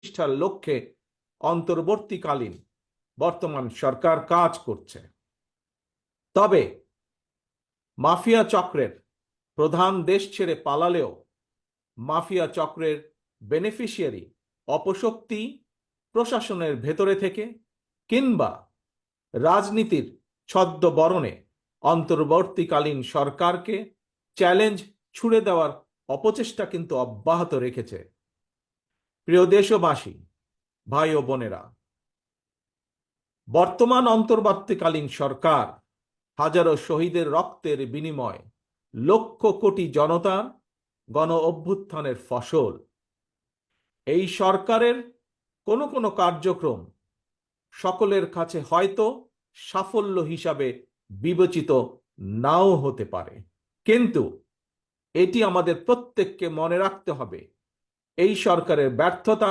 প্রতিষ্ঠার লক্ষ্যে অন্তর্বর্তীকালীন বর্তমান সরকার কাজ করছে। তবে মাফিয়া চক্রের প্রধান দেশ ছেড়ে পালালেও মাফিয়া চক্রের বেনিফিশিয়ারি অপশক্তি প্রশাসনের ভেতরে থেকে কিংবা রাজনীতির ছদ্মবরণে অন্তর্বর্তীকালীন সরকারকে চ্যালেঞ্জ ছুড়ে দেওয়ার অপচেষ্টা কিন্তু অব্যাহত রেখেছে। প্রিয় দেশবাসী, ভাই ও বোনেরা, বর্তমান অন্তর্বর্তীকালীন সরকার হাজারো শহীদের রক্তের বিনিময় লক্ষ কোটি জনতার গণ অভ্যুত্থানের ফসল। এই সরকারের কোনো কোনো কার্যক্রম সকলের কাছে হয়তো সাফল্য হিসাবে বিবেচিত নাও হতে পারে, কিন্তু এটি আমাদের প্রত্যেককে মনে রাখতে হবে, এই সরকারের ব্যর্থতা